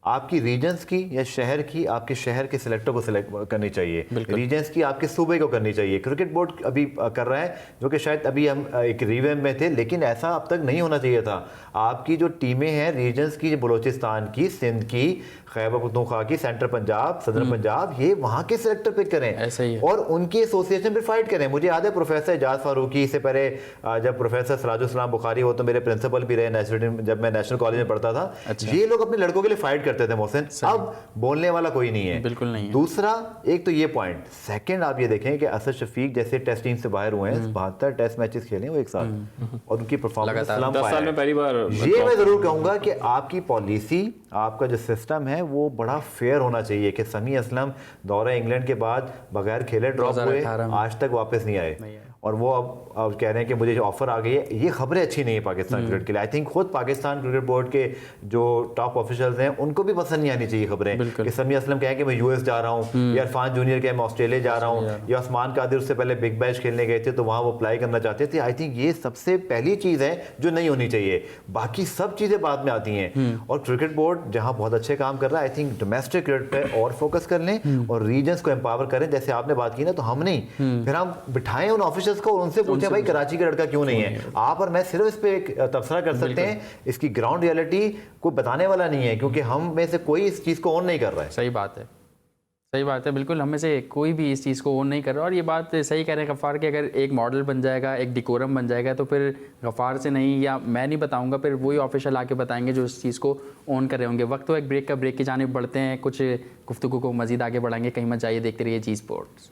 आपकी रीजन्स की या शहर की, आपके शहर के सिलेक्टर को सिलेक्ट करनी चाहिए। रीजन्स की आपके सूबे को करनी चाहिए। क्रिकेट बोर्ड अभी कर रहा है, जो कि शायद अभी हम एक रिवैम्प में थे, लेकिन ऐसा अब तक नहीं होना चाहिए था। आपकी जो टीमें हैं रीजन्स की, बलोचिस्तान की, सिंध की, खैबर पख्तूनख्वा की, सेंट्रल पंजाब, सदर पंजाब, ये वहाँ के सिलेक्टर पिक करें। ऐसा ही है। और उनकी एसोसिएशन पर फाइट करें। मुझे याद है प्रोफेसर एजाज फारूकी से पहले जब प्रोफेसर सराजुस्लाम बुखारी हो तो मेरे प्रिंसिपल भी रहे जब मैं नेशनल कॉलेज में पढ़ता था। ये लोग अपने लड़कों के लिए फाइट करते थे मोहसिन। अब बोलने वाला कोई नहीं है। बिल्कुल नहीं है। दूसरा, एक तो ये पॉइंट। सेकंड, आप ये देखें कि असद शफीक जैसे टेस्ट टीम से बाहर हुए हैं, 72 टेस्ट मैचेस खेले वो एक साथ, और उनकी परफॉर्मेंस 10 साल में पहली बार। ये मैं जरूर कहूंगा कि आपकी पॉलिसी, आपका जो सिस्टम है वो बड़ा फेयर होना चाहिए कि समी असलम दौरे इंग्लैंड के बाद बगैर खेले ड्रॉप हुए, आज तक वापस नहीं आए। और वो अब कह रहे हैं कि मुझे जो ऑफर आ गई है, ये खबरें अच्छी नहीं है पाकिस्तान क्रिकेट के लिए। आई थिंक खुद पाकिस्तान क्रिकेट बोर्ड के जो टॉप ऑफिशियल्स हैं उनको भी पसंद नहीं आनी चाहिए खबरें कि समी असलम कहें कि मैं US जा रहा हूँ, या इरफान जूनियर कहे मैं ऑस्ट्रेलिया जा रहा हूँ, या उस्मान कादिर उससे पहले बिग बैश खेलने गए थे तो वहाँ वो अप्लाई करना चाहते थे। आई थिंक ये सबसे पहली चीज़ है जो नहीं होनी चाहिए। बाकी सब चीज़ें बाद में आती हैं। और क्रिकेट बोर्ड जहाँ बहुत अच्छे काम कर रहा है, आई थिंक डोमेस्टिक क्रिकेट पे और फोकस कर लें और रीजन्स को एम्पावर करें। जैसे आपने बात की ना, तो हम नहीं, फिर हम बिठाएं उन ऑफिसर्स को और उनसे पूछें भाई कराची का लड़का क्यों नहीं है। आप और मैं सिर्फ इस पे एक तबसरा कर सकते हैं, इसकी ग्राउंड रियलिटी कोई बताने वाला नहीं है, क्योंकि हम में से कोई इस चीज़ को ऑन नहीं कर रहा है। सही बात है, सही बात है। बिल्कुल, हम में से कोई भी इस चीज़ को ओन नहीं कर रहा। और ये बात सही कह रहे हैं गफ्फार कि अगर एक मॉडल बन जाएगा, एक डिकोरम बन जाएगा, तो फिर गफ्फार से नहीं या मैं नहीं बताऊंगा, फिर वही ऑफिशियल आके बताएंगे जो इस चीज़ को ओन कर रहे होंगे। वक्त तो एक ब्रेक की जानिब बढ़ते हैं, कुछ गुफ्तगू को मजीद आगे बढ़ाएंगे। कहीं मत जाइए, देखते रहिए Zee Sports.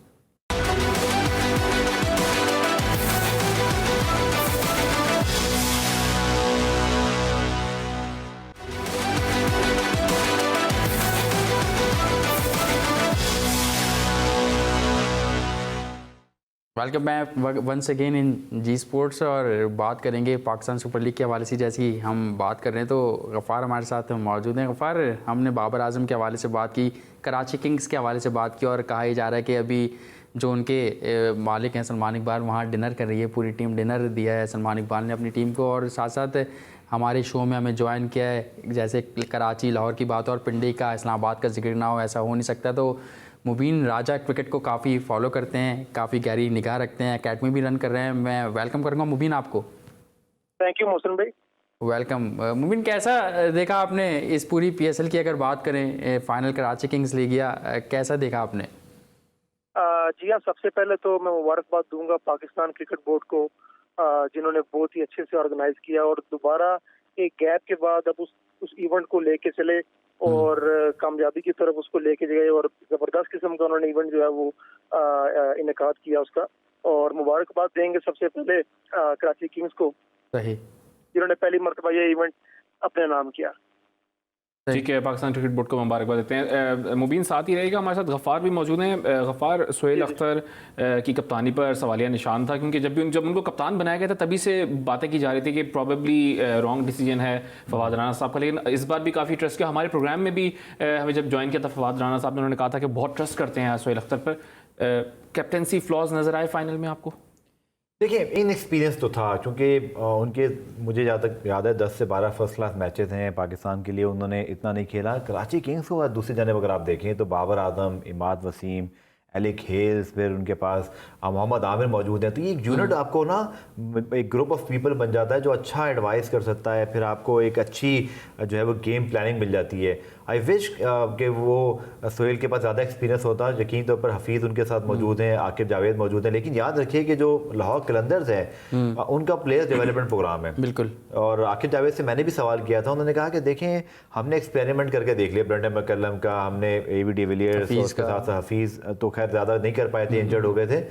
Welcome back once again in Zee Sports. और बात करेंगे पाकिस्तान सुपर लीग के हवाले से। जैसी हम बात कर रहे हैं तो गफ़ार हमारे साथ मौजूद हैं। गफ़ार, हमने बाबर आजम के हवाले से बात की, कराची किंग्स के हवाले से बात की, और कहा जा रहा है कि अभी जो उनके मालिक हैं सलमान इकबाल, वहाँ डिनर कर रही है, पूरी टीम डिनर दिया है सलमान इकबाल ने अपनी टीम को। और साथ साथ हमारे शो में हमें ज्वाइन किया है। जैसे कराची लाहौर की बात और पिंडी का इस्लामाबाद का जिक्र ना हो, ऐसा हो नहीं सकता। तो मुबीन राजा क्रिकेट को काफ़ी फॉलो करते हैं, काफ़ी गहरी निगाह रखते हैं, एकेडमी भी रन कर रहे हैं। मैं वेलकम करूँगा मुबीन आपको। थैंक यू मोहसिन भाई। वेलकम। मुबीन, कैसा देखा आपने इस पूरी पीएसएल की अगर बात करें, फाइनल कराची किंग्स ले गया, कैसा देखा आपने? जी हाँ, सबसे पहले तो मैं मुबारकबाद दूंगा पाकिस्तान क्रिकेट बोर्ड को, जिन्होंने बहुत ही अच्छे से ऑर्गेनाइज किया और दोबारा एक गैप के बाद अब उस इवेंट को लेके चले और कामयाबी की तरफ उसको लेके गए और जबरदस्त किस्म का उन्होंने इवेंट जो है वो इनेकाद किया उसका। और मुबारकबाद देंगे सबसे पहले कराची किंग्स को, सही, जिन्होंने पहली मरतबा ये इवेंट अपने नाम किया। ठीक है, पाकिस्तान क्रिकेट बोर्ड को मुबारकबाद देते हैं। मुबीन साथ ही रहेगा, हमारे साथ गफ़ार भी मौजूद हैं। गफ़ार, सोहेल अख्तर की कप्तानी पर सवालिया निशान था, क्योंकि जब उनको कप्तान बनाया गया था तभी से बातें की जा रही थी कि प्रॉबेबली रॉन्ग डिसीजन है फवाद राना साहब का। लेकिन इस बार भी काफ़ी ट्रस्ट किया। हमारे प्रोग्राम में भी हमें जब ज्वाइन किया था फवाद राना साहब ने, उन्होंने कहा था कि बहुत ट्रस्ट करते हैं सोहेल अख्तर पर। कैप्टनसी फ्लॉज नज़र आए फाइनल में आपको? देखिए, इनएक्सपीरियंस तो था, क्योंकि उनके मुझे जहाँ तक याद है 10 से 12 फर्स्ट क्लास मैचेस हैं पाकिस्तान के लिए, उन्होंने इतना नहीं खेला। कराची किंग्स को दूसरी जानब अगर आप देखें तो बाबर आजम, इमाद वसीम, एलिक हेल्स, फिर उनके पास मोहम्मद आमिर मौजूद हैं। तो ये एक यूनिट आपको ना एक ग्रुप ऑफ पीपल बन जाता है जो अच्छा एडवाइस कर सकता है, फिर आपको एक अच्छी जो है वो गेम प्लानिंग मिल जाती है। आई विश कि वो सोहेल के पास ज़्यादा एक्सपीरियंस होता। यकीन तौर पर हफीज़ उनके साथ मौजूद हैं, आकिब जावेद मौजूद हैं, लेकिन याद रखिए कि जो लाहौर कलंदर्स है उनका प्लेयर्स डेवलपमेंट प्रोग्राम है। बिल्कुल। और आकिब जावेद से मैंने भी सवाल किया था, उन्होंने कहा कि देखें, हमने एक्सपेरिमेंट करके देख लिया ब्रेंडन मैकलम का, हमने एबी डिविलियर्स और उसके साथ हफीज़ तो खैर ज़्यादा नहीं कर पाए थे, इंजर्ड हो गए थे।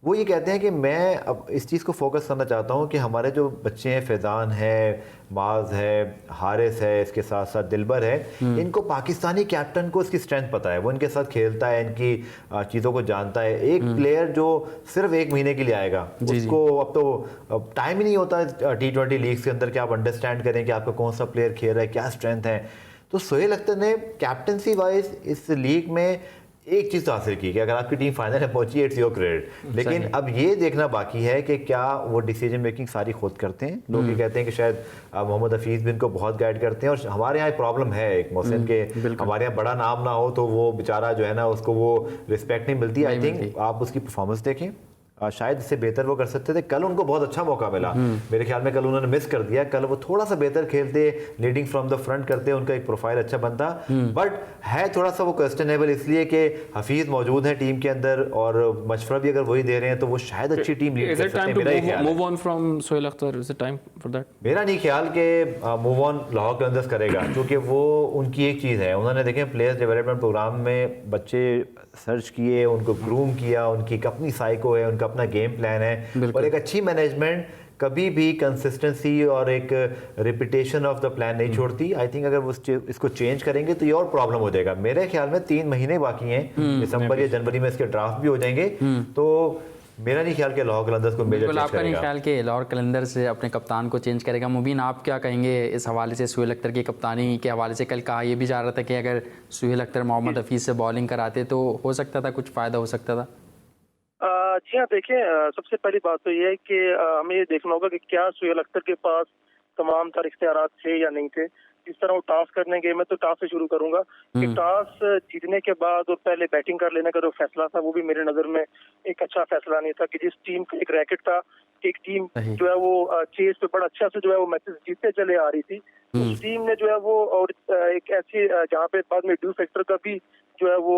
वो ये कहते हैं कि मैं अब इस चीज़ को फोकस करना चाहता हूँ कि हमारे जो बच्चे हैं, फैज़ान है, माज है, हारिस है, इसके साथ साथ दिलबर है, इनको पाकिस्तानी कैप्टन को इसकी स्ट्रेंथ पता है, वो इनके साथ खेलता है, इनकी चीज़ों को जानता है। एक प्लेयर जो सिर्फ 1 महीने के लिए आएगा, उसको अब तो टाइम ही नहीं होता T20 लीग के अंदर कि आप अंडरस्टैंड करें कि आपका कौन सा प्लेयर खेल रहा है, क्या स्ट्रेंथ है। तो सोहेल अख्तर ने कैप्टनसी वाइज इस लीग में एक चीज़ तो हासिल की कि अगर आपकी टीम फाइनल में पहुंची, इट्स योर क्रेडिट। लेकिन अब ये देखना बाकी है कि क्या वो डिसीजन मेकिंग सारी खुद करते हैं। लोग ये कहते हैं कि शायद मोहम्मद हफीज़ भी इनको बहुत गाइड करते हैं। और हमारे यहाँ एक प्रॉब्लम है एक मोहसिन के, हमारे यहाँ बड़ा नाम ना हो तो वो बेचारा जो है ना, उसको वो रिस्पेक्ट नहीं मिलती। आई थिंक आप उसकी परफॉर्मेंस देखें, शायद इससे बेहतर वो कर सकते थे। कल उनको बहुत अच्छा मौका मिला, मेरे ख्याल में कल उन्होंने मिस कर दिया। कल वो थोड़ा सा बेहतर खेलते, लीडिंग फ्रॉम द फ्रंट करते, उनका एक प्रोफाइल अच्छा बनता। बट है थोड़ा सा वो क्वेश्चनेबल इसलिए कि हफीज मौजूद है टीम के अंदर और मशवरा भी अगर वही दे रहे हैं तो वो शायद अच्छी टीम लीड कर सकते हैं। मेरा नहीं ख्याल कि मूव ऑन लाहौर कलंदर्स करेगा, क्योंकि वो उनकी एक चीज़ है, उन्होंने देखें प्लेयर्स डेवलपमेंट प्रोग्राम में बच्चे सर्च किए, उनको ग्रूम किया, उनकी एक अपनी साइको है, उनका अपना गेम प्लान है। और एक अच्छी मैनेजमेंट कभी भी कंसिस्टेंसी और एक रिपीटेशन ऑफ द प्लान नहीं छोड़ती। आई थिंक अगर वो इसको चेंज करेंगे तो ये और प्रॉब्लम हो जाएगा। मेरे ख्याल में 3 महीने बाकी हैं, दिसंबर या जनवरी में इसके ड्राफ्ट भी हो जाएंगे। तो मेरा नहीं ख्याल कि लाहौर कलंदर्स को मेजर चेंज आपका नहीं ख्याल कि लाहौर कलंदर्स से अपने कप्तान को चेंज करेगा? मुबीन, आप क्या कहेंगे इस हवाले से? सोहेल अख्तर की कप्तानी के हवाले से कल कहा ये भी जा रहा था कि अगर सोहेल अख्तर मोहम्मद हफीज़ से बॉलिंग कराते तो हो सकता था, कुछ फ़ायदा हो सकता था। जी हाँ, देखें, सबसे पहली बात तो ये है कि हमें ये देखना होगा कि क्या सोहेल अख्तर के पास तमाम तरह इख्तियारात थे या नहीं थे। जिस तरह वो टॉस करने गए, मैं तो टॉस से शुरू करूंगा कि टॉस जीतने के बाद और पहले बैटिंग कर लेने का जो फैसला था वो भी मेरे नज़र में एक अच्छा फैसला नहीं था। कि जिस टीम का एक रैकेट था, एक टीम जो है वो चेस पे बड़ा अच्छा से जो है वो मैचेस जीतते चले आ रही थी, उस टीम ने जो है वो और एक ऐसी जहाँ पे बाद में ड्यू फैक्टर का भी जो है वो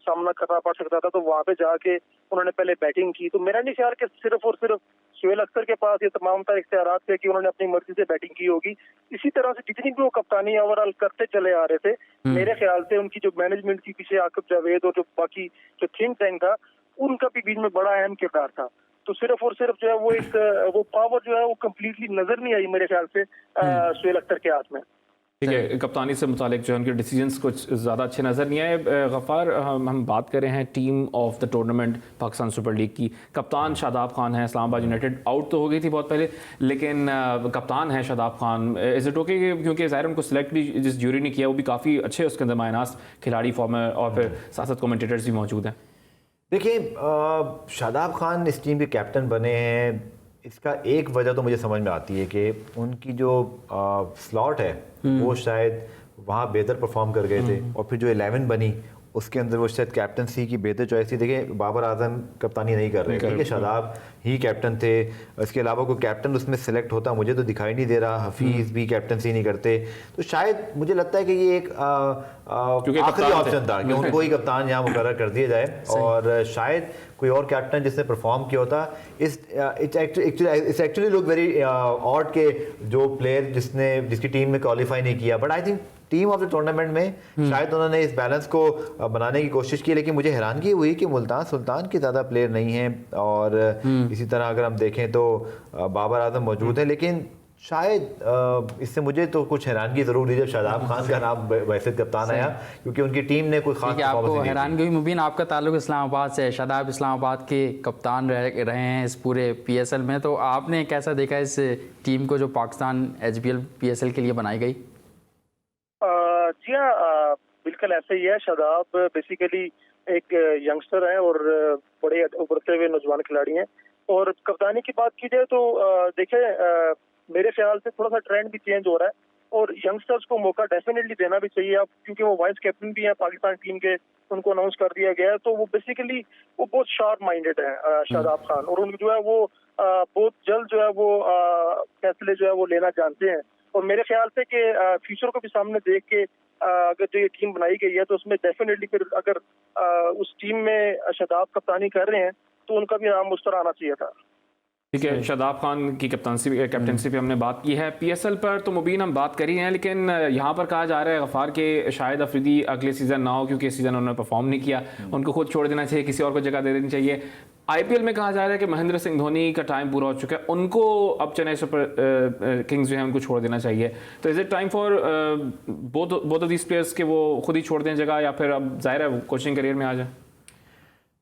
सामना करना पड़ सकता था, तो वहाँ पे जाके उन्होंने पहले बैटिंग की। तो मेरा नहीं ख्याल कि सिर्फ और सिर्फ सोहेल अख्तर के पास ये तमाम तरह इख्तियारात थे कि उन्होंने अपनी मर्जी से बैटिंग की होगी। इसी तरह से जितनी भी वो कप्तानी ओवरऑल करते चले आ रहे थे, मेरे ख्याल से उनकी जो मैनेजमेंट की पीछे आकिब जावेद और जो बाकी जो थिंक टैंक था, उनका भी बीच में बड़ा अहम किरदार था। तो सिर्फ और सिर्फ जो है वो एक वो पावर जो है वो कम्प्लीटली नजर नहीं आई मेरे ख्याल से सोहेल अख्तर के हाथ में। ठीक है, कप्तानी से मुतालिक जो है उनके डिसीजंस कुछ ज़्यादा अच्छे नज़र नहीं आए। गफ़ार, हम बात कर रहे हैं team of the tournament Pakistan super league की। कप्तान शादाब खान है, इस्लामाबाद यूनाइटेड आउट तो हो गई थी बहुत पहले, लेकिन कप्तान है Shadab Khan. Is it okay क्योंकि ज़ाहिर उनको सिलेक्ट भी जिस जूरी ने किया वो भी काफ़ी अच्छे उसके अंदर मायनास खिलाड़ी फॉर्मर और फिर साथ साथ कमेंटेटर्स भी मौजूद हैं। देखिए, शादाब खान इस टीम के कैप्टन बने हैं, इसका एक वजह तो मुझे समझ में आती है कि उनकी जो स्लॉट है वो शायद वहाँ बेहतर परफॉर्म कर गए थे, और फिर जो 11 बनी उसके अंदर वो शायद कैप्टनसी की बेहतर चॉइस थी। देखिए, बाबर आजम कप्तानी नहीं कर रहे, ठीक है, शादाब ही कैप्टन थे। इसके अलावा कोई कैप्टन उसमें सेलेक्ट होता मुझे तो दिखाई नहीं दे रहा। हफीज़ भी कैप्टनसी नहीं करते, तो शायद मुझे लगता है कि ये एक आखिरी ऑप्शन था कि उनको ही कप्तान यहाँ मुकर्रर कर दिया जाए, और शायद कोई और कैप्टन जिसने परफॉर्म किया होता। It's actually look very odd के जो प्लेयर जिसकी टीम में क्वालिफाई नहीं किया, but I think team of the tournament में शायद उन्होंने इस बैलेंस को बनाने की कोशिश की। लेकिन मुझे हैरानगी हुई कि मुल्तान सुल्तान के ज़्यादा प्लेयर नहीं हैं, और इसी तरह अगर हम देखें तो बाबर आजम मौजूद है, लेकिन शायद इससे मुझे तो कुछ हैरानगी जरूर हुई जब शादाब खान का नाम वैसे कप्तान आया, क्योंकि उनकी टीम ने कोई खास आपको हैरानगी हुई। मुबीन, आपका ताल्लुक इस्लामाबाद से है, शादाब इस्लामाबाद के कप्तान रहे हैं इस पूरे PSL में, तो आपने कैसा देखा इस टीम को जो पाकिस्तान HBL PSL के लिए बनाई गई? जी हाँ, बिल्कुल ऐसे ही है। शादाब बेसिकली एक यंगस्टर है और बड़े उभरते हुए नौजवान खिलाड़ी हैं। और कप्तानी की बात की जाए तो देखें, मेरे ख्याल से थोड़ा सा ट्रेंड भी चेंज हो रहा है और यंगस्टर्स को मौका डेफिनेटली देना भी चाहिए अब, क्योंकि वो वाइस कैप्टन भी हैं पाकिस्तान टीम के, उनको अनाउंस कर दिया गया है। तो वो बेसिकली वो बहुत शार्प माइंडेड है शादाब खान, और उनको जो है वो बहुत जल्द जो है वो फैसले जो है वो लेना जानते हैं। और मेरे ख्याल से कि फ्यूचर को भी सामने देख के अगर जो ये टीम बनाई गई है तो उसमें डेफिनेटली फिर अगर उस टीम में शादाब कप्तानी कर रहे हैं तो उनका भी नाम उस तरह आना चाहिए था। ठीक है, शादाब खान की कैप्टनसी पे हमने बात की है। PSL पर तो मुबीन हम बात कर ही हैं, लेकिन यहाँ पर कहा जा रहा है गफ़ार के शायद अफरीदी अगले सीज़न ना हो, क्योंकि इस सीज़न उन्होंने परफॉर्म नहीं किया, उनको खुद छोड़ देना चाहिए, किसी और को जगह दे देनी चाहिए। IPL में कहा जा रहा है कि महेंद्र सिंह धोनी का टाइम पूरा हो चुका है, उनको अब चेन्नई सुपर किंग्स जो है उनको छोड़ देना चाहिए। तो is it time for both of these players के वो खुद ही छोड़ दें जगह, या फिर अब जाहिर है कोचिंग करियर में आ जाए?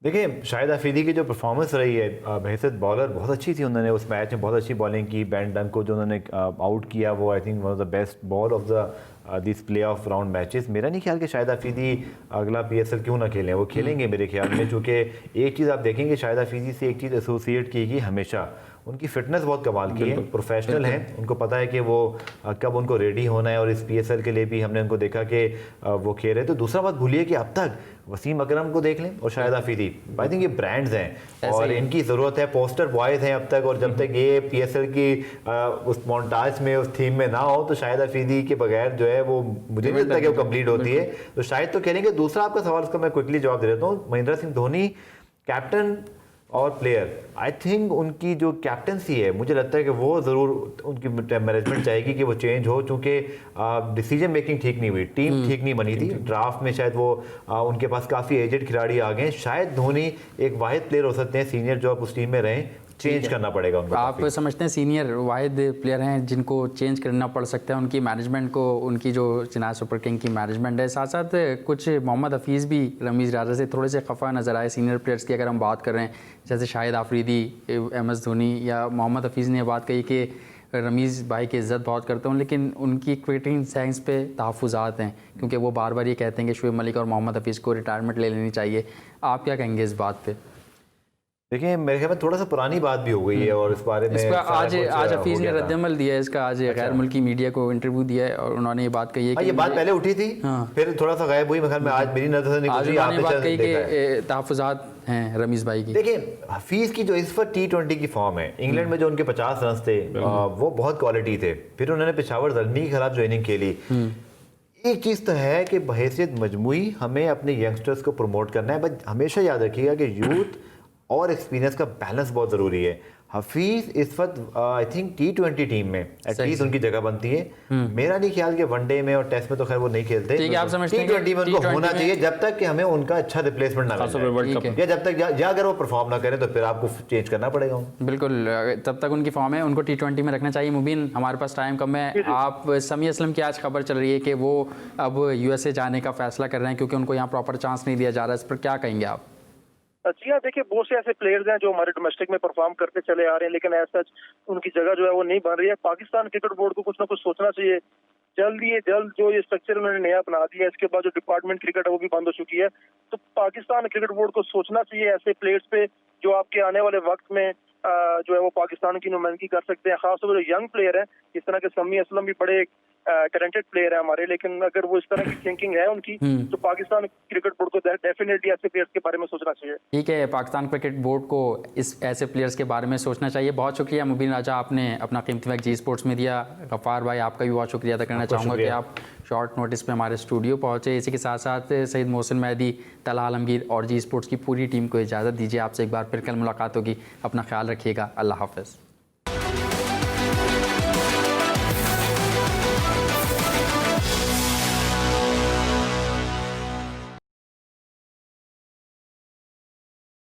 देखिए, शाहिद अफरीदी की जो परफॉर्मेंस रही है, बहैसियत बॉलर बहुत अच्छी थी, उन्होंने उस मैच में बहुत अच्छी बॉलिंग की। बैन डंक को जो उन्होंने आउट किया वो I think one of the best ball of the this play of round matches. मेरा नहीं ख्याल कि शाहिद अफरीदी अगला PSL क्यों ना खेलें, वो खेलेंगे मेरे ख्याल में, चूँकि एक चीज़ आप देखेंगे शाहिद अफरीदी से एक चीज़ एसोसिएट की गई हमेशा, उनकी फिटनेस बहुत कमाल की है, प्रोफेशनल हैं, उनको पता है कि वो कब उनको रेडी होना है, और इस PSL के लिए भी हमने उनको देखा कि वो खेल रहे। तो दूसरा बात भूलिए कि अब तक वसीम अकरम को देख लें और शाहिद अफरीदी, आई थिंक ये ब्रांड्स हैं और इनकी ज़रूरत है, पोस्टर बॉयज़ हैं अब तक, और जब तक ये PSL की उस मोन्टाज में उस थीम में ना हो तो शाहिद अफरीदी के बगैर जो है वो मुझे नहीं लगता कि वो कंप्लीट होती है। तो शायद तो खेलेंगे। दूसरा आपका सवाल, उसका मैं क्विकली जवाब दे देता हूँ। महेंद्र सिंह धोनी कैप्टन और प्लेयर, आई थिंक उनकी जो कैप्टनसी है मुझे लगता है कि वो ज़रूर उनकी मैनेजमेंट चाहेगी कि वो चेंज हो, चूँकि डिसीजन मेकिंग ठीक नहीं हुई, टीम ठीक नहीं बनी थी। ड्राफ्ट में शायद वो उनके पास काफ़ी एजेड खिलाड़ी आ गए। शायद धोनी एक वाहिद प्लेयर हो सकते हैं सीनियर जो आप उस टीम में रहें, चेंज करना पड़ेगा उनको। आप समझते हैं सीनियर वाहिद प्लेयर हैं जिनको चेंज करना पड़ सकता है उनकी मैनेजमेंट को, उनकी जो चेन्नई सुपर किंग की मैनेजमेंट है। साथ साथ कुछ मोहम्मद हफीज़ भी रमीज़ राजा से थोड़े से खफा नज़र आए सीनियर प्लेयर्स की अगर हम बात कर रहे हैं, जैसे शाहिद आफरीदी, MS धोनी या मोहम्मद हफीज़ ने बात कही कि रमीज़ भाई की इज़्ज़त बहुत करता हूँ, लेकिन उनकी क्रिकेटिंग सेंस पे तहफ़्फ़ुज़ात हैं, क्योंकि वो बार बार ये कहते हैं कि शुएब मलिक और मोहम्मद हफीज़ को रिटायरमेंट ले लेनी चाहिए। आप क्या कहेंगे इस बात पे? देखिए, मेरे ख्याल में थोड़ा सा पुरानी बात भी हो गई है और इस बारे में आज हफीज़ ने रद्दअमल दिया है इसका, आज गैर मुल्की मीडिया को इंटरव्यू दिया है और उन्होंने ये बात कही है कि ये बात पहले उठी थी, फिर थोड़ा सा गायब हुई, मेरे ख्याल में आज मेरी नज़र से निकली, आपने बात कही कि तहफ़्फ़ुज़ात हैं रमीज़ भाई की। देखिए, हफीज़ की जो इस वक्त T20 की फॉर्म है, इंग्लैंड में जो उनके 50 रन थे वो बहुत क्वालिटी थे, फिर उन्होंने पेशावर ज़ल्मी के खिलाफ जो इनिंग खेली। एक चीज़ तो है कि बहैसियत मजमूई हमें अपने यंगस्टर्स को प्रमोट करना है, बट हमेशा याद रखिएगा कि यूथ और एक्सपीरियंस का बैलेंस बहुत ज़रूरी है। हफीज इस वक्त आई थिंक T20 टीम में एटलीस्ट उनकी जगह बनती है। मेरा नहीं ख्याल कि वनडे में और टेस्ट में तो खैर वो नहीं खेलते, ठीक है, आप समझते हैं T20 में उनको T20 होना में चाहिए जब तक कि हमें उनका अच्छा रिप्लेसमेंट ना मिल वर्ल्ड जाए, कप या जब तक या अगर वो परफॉर्म ना करें तो फिर आपको चेंज करना पड़ेगा। बिल्कुल, तब तक उनकी फॉर्म है, उनको T20 में रखना चाहिए। मुबीन, हमारे पास टाइम कम है। आप समी असलम की आज खबर चल रही है कि वो अब USA जाने का फैसला कर रहे हैं क्योंकि उनको यहाँ प्रॉपर चांस नहीं दिया जा रहा है, इस पर क्या कहेंगे आप? जी हाँ, देखिए बहुत से ऐसे प्लेयर्स हैं जो हमारे डोमेस्टिक में परफॉर्म करते चले आ रहे हैं, लेकिन ऐसा उनकी जगह जो है वो नहीं बन रही है। पाकिस्तान क्रिकेट बोर्ड को कुछ ना कुछ सोचना चाहिए। जल्द जो ये स्ट्रक्चर उन्होंने नया बना दिया, इसके बाद जो डिपार्टमेंट क्रिकेट है वो भी बंद हो चुकी है। तो पाकिस्तान क्रिकेट बोर्ड को सोचना चाहिए ऐसे प्लेयर्स पे जो आपके आने वाले वक्त में जो है वो पाकिस्तान की नुमाइंदगी कर सकते हैं। खासतौर पर जो यंग प्लेयर है, इस तरह के समी असलम भी बड़े टैलेंटेड प्लेयर है हमारे, लेकिन अगर वो इस तरह की थिंकिंग है उनकी तो पाकिस्तान क्रिकेट बोर्ड को डेफिनेटली ऐसे प्लेयर्स के बारे में सोचना चाहिए। ठीक है, पाकिस्तान क्रिकेट बोर्ड को इस ऐसे प्लेयर्स के बारे में सोचना चाहिए। बहुत शुक्रिया मुबीन राजा, आपने अपना कीमती वक्त जी स्पोर्ट्स में दिया। गफ्फार भाई, आपका भी बहुत शुक्रिया अदा करना चाहूँगा कि आप शॉर्ट नोटिस पे हमारे स्टूडियो पहुँचे। इसी के साथ साथ सईद मोहसिन मेहदी, तलहा आलमगीर और जी स्पोर्ट्स की पूरी टीम को इजाज़त दीजिए। आपसे एक बार फिर कल मुलाकात होगी। अपना ख्याल रखिएगा। अल्लाह हाफ़िज़।